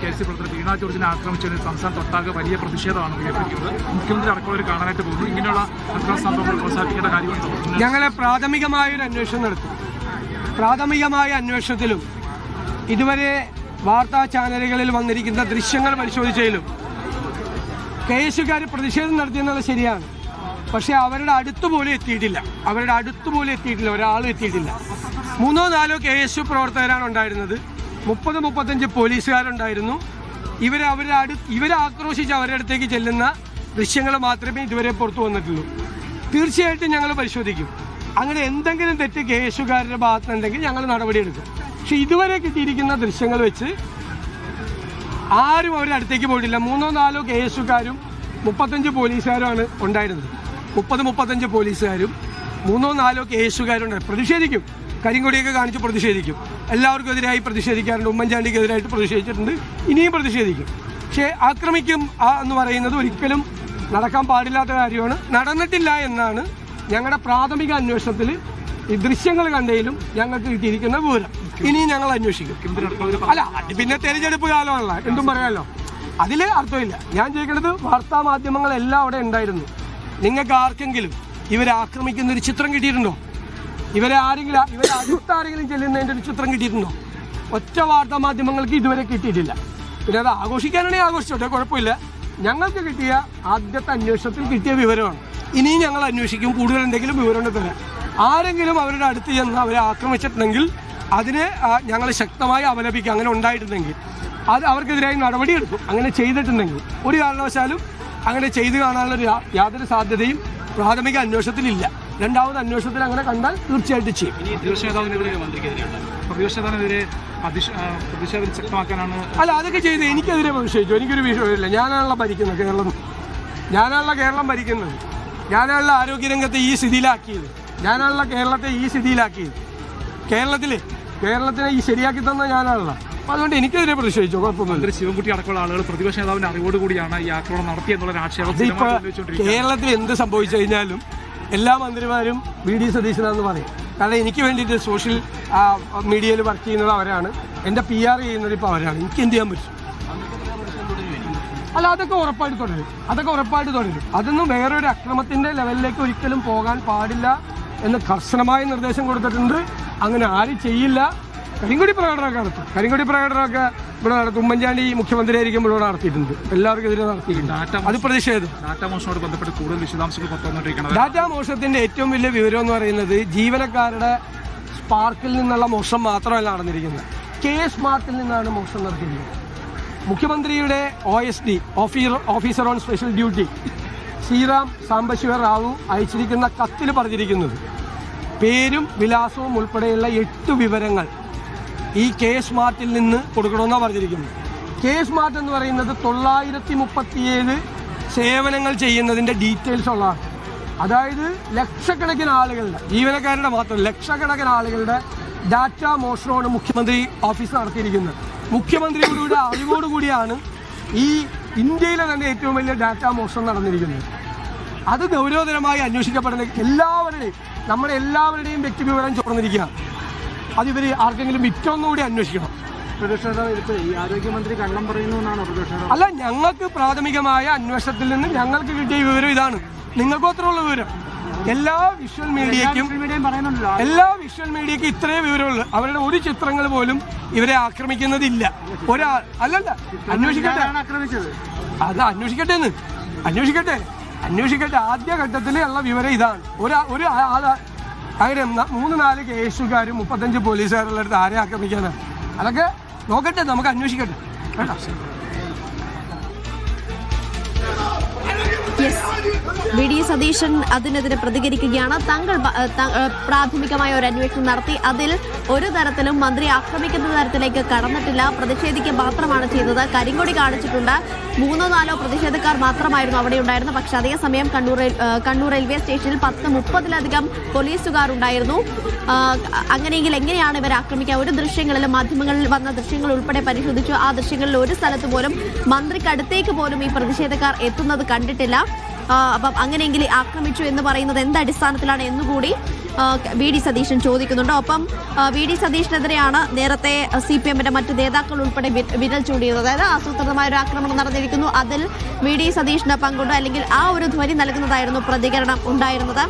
KC പ്രവർത്തകർ വീണ ജോർജിനെ ആക്രമിച്ചതിന് സംസ്ഥാനത്തൊട്ടാകെ വലിയ പ്രതിഷേധമാണ് ഉയർത്തിയത്. മുഖ്യമന്ത്രി അടക്കമുള്ളവർ കാണാനായിട്ട് പോകുന്നു. ഇങ്ങനെയുള്ള അക്രമ സംഭവങ്ങൾ പ്രോത്സാഹിപ്പിക്കേണ്ട കാര്യമുണ്ടോ? ഞങ്ങൾ പ്രാഥമികമായൊരു അന്വേഷണം നടത്തും. പ്രാഥമികമായ അന്വേഷണത്തിലും ഇതുവരെ വാർത്താ ചാനലുകളിൽ വന്നിരിക്കുന്ന ദൃശ്യങ്ങൾ പരിശോധിച്ചതിലും KSUകാർ പ്രതിഷേധം നടത്തിയെന്നുള്ളത് ശരിയാണ്. പക്ഷേ അവരുടെ അടുത്തുപോലും എത്തിയിട്ടില്ല. ഒരാളും എത്തിയിട്ടില്ല. 3-4 KSU പ്രവർത്തകരാണ് ഉണ്ടായിരുന്നത്. 30-35 പോലീസുകാരുണ്ടായിരുന്നു. ഇവരെ ആക്രോശിച്ച് അവരുടെ അടുത്തേക്ക് ചെല്ലുന്ന ദൃശ്യങ്ങൾ മാത്രമേ ഇതുവരെ പുറത്തു വന്നിട്ടുള്ളൂ. തീർച്ചയായിട്ടും ഞങ്ങൾ പരിശോധിക്കും. അങ്ങനെ എന്തെങ്കിലും തെറ്റ് KSUകാരുടെ ഭാഗത്തുണ്ടെങ്കിൽ ഞങ്ങൾ നടപടിയെടുക്കും. പക്ഷെ ഇതുവരെ കിട്ടിയിരിക്കുന്ന ദൃശ്യങ്ങൾ വെച്ച് ആരും അവരുടെ അടുത്തേക്ക് പോയിട്ടില്ല. 3-4 KSUകാരും 35 പോലീസുകാരുമാണ് ഉണ്ടായിരുന്നത്. 30-35 പോലീസുകാരും 3-4 KSUകാരും പ്രതിഷേധിക്കും. കരിങ്കൊടിയൊക്കെ കാണിച്ച് പ്രതിഷേധിക്കും. എല്ലാവർക്കും എതിരായി പ്രതിഷേധിക്കാറുണ്ട്. ഉമ്മൻചാണ്ടിക്കെതിരായിട്ട് പ്രതിഷേധിച്ചിട്ടുണ്ട്. ഇനിയും പ്രതിഷേധിക്കും. പക്ഷേ ആക്രമിക്കും എന്ന് പറയുന്നത് ഒരിക്കലും നടക്കാൻ പാടില്ലാത്ത കാര്യമാണ്. നടന്നിട്ടില്ല എന്നാണ് ഞങ്ങളുടെ പ്രാഥമിക അന്വേഷണത്തിൽ ഈ ദൃശ്യങ്ങൾ കണ്ടതിലും ഞങ്ങൾക്ക് കിട്ടിയിരിക്കുന്ന വിവരം. ഇനിയും ഞങ്ങൾ അന്വേഷിക്കും. അല്ല, പിന്നെ തെരഞ്ഞെടുപ്പ് കാലമല്ല, എന്തും പറയാമല്ലോ. അതിൽ അർത്ഥമില്ല. ഞാൻ ചോദിക്കുന്നത്, വാർത്താ മാധ്യമങ്ങളെല്ലാം അവിടെ ഉണ്ടായിരുന്നു. നിങ്ങൾക്ക് ആർക്കെങ്കിലും ഇവരെ ആക്രമിക്കുന്ന ഒരു ചിത്രം കിട്ടിയിട്ടുണ്ടോ? ഇവരെ അടുത്താരെങ്കിലും ചെല്ലുന്നതിൻ്റെ ഒരു ചിത്രം കിട്ടിയിട്ടുണ്ടോ? ഒറ്റ വാർത്താ മാധ്യമങ്ങൾക്ക് ഇതുവരെ കിട്ടിയിട്ടില്ല. പിന്നെ അത് ആഘോഷിക്കാനാണെങ്കിൽ ആഘോഷിച്ചോട്ടെ, കുഴപ്പമില്ല. ഞങ്ങൾക്ക് കിട്ടിയ ആദ്യത്തെ അന്വേഷണത്തിൽ കിട്ടിയ വിവരമാണ്. ഇനിയും ഞങ്ങൾ അന്വേഷിക്കും. കൂടുതൽ എന്തെങ്കിലും വിവരം തരാം. ആരെങ്കിലും അവരുടെ അടുത്ത് ചെന്ന് അവരെ ആക്രമിച്ചിട്ടുണ്ടെങ്കിൽ അതിനെ ഞങ്ങൾ ശക്തമായി അപലപിക്കും. അങ്ങനെ ഉണ്ടായിട്ടുണ്ടെങ്കിൽ അത് അവർക്കെതിരായി നടപടിയെടുക്കും. അങ്ങനെ ചെയ്തിട്ടുണ്ടെങ്കിൽ ഒരു കാരണവശാലും അങ്ങനെ ചെയ്തു കാണാനുള്ളൊരു യാതൊരു സാധ്യതയും പ്രാഥമിക അന്വേഷണത്തിലില്ല. രണ്ടാമത് അന്വേഷണത്തിൽ അങ്ങനെ കണ്ടാൽ തീർച്ചയായിട്ടും ചെയ്യും. പ്രതിഷേധം ശക്തമാക്കാനാണ്. അല്ല, അതൊക്കെ ചെയ്ത് എനിക്കെതിരെ പ്രതിഷേധിച്ചു. എനിക്കൊരു വിഷയമില്ല. ഞാനാണല്ലോ ഭരിക്കുന്നത് കേരളം. കേരളം ഭരിക്കുന്നത്. ഞാനാണല്ലോ ആരോഗ്യരംഗത്തെ ഈ സ്ഥിതിയിലാക്കിയത്. ഞാനാണല്ലോ കേരളത്തെ ഈ സ്ഥിതിയിലാക്കിയത്. കേരളത്തിനെ ഈ ശരിയാക്കി തന്ന ഞാനാണല്ലോ. അപ്പോൾ അതുകൊണ്ട് എനിക്കെതിരെ പ്രതിഷേധിച്ചു. കുഴപ്പമൊന്നുമില്ല. ശിവൻകുട്ടി അടക്കമുള്ള ആളുകൾ പ്രതിപക്ഷ നേതാവിന്റെ അറിവോടുകൂടിയാണ് ഈ ആക്രമണം നടത്തിയെന്നുള്ള ആക്ഷേപം. ഇപ്പോൾ കേരളത്തിൽ എന്ത് സംഭവിച്ചു കഴിഞ്ഞാലും എല്ലാ മന്ത്രിമാരും VD സതീശനാണെന്ന് പറയും. കാരണം എനിക്ക് വേണ്ടിയിട്ട് സോഷ്യൽ മീഡിയയിൽ വർക്ക് ചെയ്യുന്നത് അവരാണ്. എൻ്റെ PR ചെയ്യുന്നത് ഇപ്പോൾ അവരാണ്. എനിക്ക് എന്ത് ചെയ്യാൻ പറ്റും? അല്ല, അതൊക്കെ ഉറപ്പായിട്ട് തുടരും. അതൊന്നും വേറൊരു അക്രമത്തിൻ്റെ ലെവലിലേക്ക് ഒരിക്കലും പോകാൻ പാടില്ല എന്ന് കർശനമായ നിർദ്ദേശം കൊടുത്തിട്ടുണ്ട്. അങ്ങനെ ആരും ചെയ്യില്ല. കരിങ്കൊടി പ്രകടനമൊക്കെ ഇവിടെ നടത്തും. ഉമ്മൻചാണ്ടി മുഖ്യമന്ത്രിയായിരിക്കുമ്പോൾ ഇവിടെ നടത്തിയിട്ടുണ്ട്. എല്ലാവർക്കും എതിരെ നടത്തിയിട്ടുണ്ട്. അത് പ്രതിഷേധം. ഡാറ്റാ മോഷണവുമായി ബന്ധപ്പെട്ട് കൂടുതൽ വിശദാംശങ്ങൾ പുറത്തുവന്നിരിക്കുന്നത്. ഡാറ്റാ മോഷണത്തിന്റെ ഏറ്റവും വലിയ വിവരം എന്ന് പറയുന്നത് ജീവനക്കാരുടെ സ്പാർക്കിൽ നിന്നുള്ള മോഷണം മാത്രമല്ല നടന്നിരിക്കുന്നത്. K-സ്മാർട്ടിൽ നിന്നാണ് മോഷണം നടത്തിയിരിക്കുന്നത്. മുഖ്യമന്ത്രിയുടെ OSD officer on special duty Sreeram Sambasiva Rao അയച്ചിരിക്കുന്ന കത്തിൽ പറഞ്ഞിരിക്കുന്നത് പേരും വിലാസവും ഉൾപ്പെടെയുള്ള 8 വിവരങ്ങൾ ഈ K-സ്മാർട്ടിൽ നിന്ന് കൊടുക്കണമെന്നാണ് പറഞ്ഞിരിക്കുന്നത്. K-സ്മാർട്ട് എന്ന് പറയുന്നത് 937 സേവനങ്ങൾ ചെയ്യുന്നതിൻ്റെ ഡീറ്റെയിൽസ് ഉള്ളതാണ്. അതായത് ലക്ഷക്കണക്കിന് ആളുകളുടെ, ജീവനക്കാരുടെ മാത്രം ലക്ഷക്കണക്കിന് ആളുകളുടെ ഡാറ്റാ മോഷണമാണ് മുഖ്യമന്ത്രി ഓഫീസ് നടത്തിയിരിക്കുന്നത്. മുഖ്യമന്ത്രിയുടെ അറിവോടുകൂടിയാണ് ഈ ഇന്ത്യയിലെ തന്നെ ഏറ്റവും വലിയ ഡാറ്റാ മോഷണം നടന്നിരിക്കുന്നത്. അത് ഗൗരവതരമായി അന്വേഷിക്കപ്പെടുന്ന നമ്മുടെ എല്ലാവരുടെയും വ്യക്തിവിവരം ചോർന്നിരിക്കുക. അതിവർ ആർക്കെങ്കിലും വിറ്റൊന്നുകൂടി അന്വേഷിക്കണം. ഈ ആരോഗ്യമന്ത്രി കള്ളം പറയുന്നു എന്നാണ് പ്രതിപക്ഷം. അല്ല, ഞങ്ങൾക്ക് പ്രാഥമികമായ അന്വേഷണത്തിൽ നിന്ന് ഞങ്ങൾക്ക് കിട്ടിയ വിവരം ഇതാണ്. നിങ്ങൾക്കും അത്രയുള്ള വിവരം. എല്ലാ വിഷ്വൽ മീഡിയയ്ക്കും ഇത്രയേ വിവരമുള്ളൂ. അവരുടെ ഒരു ചിത്രങ്ങൾ പോലും ഇവരെ ആക്രമിക്കുന്നതില്ല. അല്ലല്ല, അന്വേഷിക്കട്ടെ. അത് അന്വേഷിക്കട്ടെ. ആദ്യഘട്ടത്തിൽ ഉള്ള വിവരം ഇതാണ്. അങ്ങനെ 3-4 KSUകാരും 35 പോലീസുകാരുള്ള അടുത്ത് ആരെ ആക്രമിക്കാനാണ്? അതൊക്കെ നോക്കട്ടെ, നമുക്ക് അന്വേഷിക്കട്ടെ. VD സതീശൻ അതിനെതിരെ പ്രതികരിക്കുകയാണ്. താങ്കൾ പ്രാഥമികമായ ഒരു അന്വേഷണം നടത്തി. അതിൽ ഒരു തരത്തിലും മന്ത്രി ആക്രമിക്കുന്ന തരത്തിലേക്ക് കടന്നിട്ടില്ല. പ്രതിഷേധിക്കുക മാത്രമാണ് ചെയ്തത്. കരിങ്കൊടി കാണിച്ചിട്ടുണ്ട്. 3-4 പ്രതിഷേധക്കാർ മാത്രമായിരുന്നു അവിടെ ഉണ്ടായിരുന്നത്. പക്ഷെ അതേസമയം കണ്ണൂർ റെയിൽവേ സ്റ്റേഷനിൽ 10-30-ലധികം പോലീസുകാർ ഉണ്ടായിരുന്നു. അങ്ങനെയെങ്കിൽ എങ്ങനെയാണ് ഇവർ ആക്രമിക്കുക? ഒരു ദൃശ്യങ്ങളിലും മാധ്യമങ്ങളിൽ വന്ന ദൃശ്യങ്ങൾ ഉൾപ്പെടെ പരിശോധിച്ചു. ആ ദൃശ്യങ്ങളിൽ ഒരു സ്ഥലത്ത് പോലും മന്ത്രിക്കടുത്തേക്ക് പോലും ഈ പ്രതിഷേധക്കാർ എത്തുന്നത് കണ്ടിട്ടില്ല. അപ്പം അങ്ങനെയെങ്കിൽ ആക്രമിച്ചു എന്ന് പറയുന്നത് എന്ത് അടിസ്ഥാനത്തിലാണ് എന്നുകൂടി വി ഡി സതീശൻ ചോദിക്കുന്നുണ്ട്. ഒപ്പം വി ഡി സതീശനെതിരെയാണ് നേരത്തെ CPM-ന്റെ മറ്റ് നേതാക്കൾ ഉൾപ്പെടെ വിരൽ ചൂണ്ടിയത്. അതായത് ആസൂത്രിതമായ ഒരു ആക്രമണം നടന്നിരിക്കുന്നു, അതിൽ വി ഡി സതീശന് പങ്കുണ്ട്, അല്ലെങ്കിൽ ആ ഒരു ധ്വനി നൽകുന്നതായിരുന്നു പ്രതികരണം ഉണ്ടായിരുന്നത്.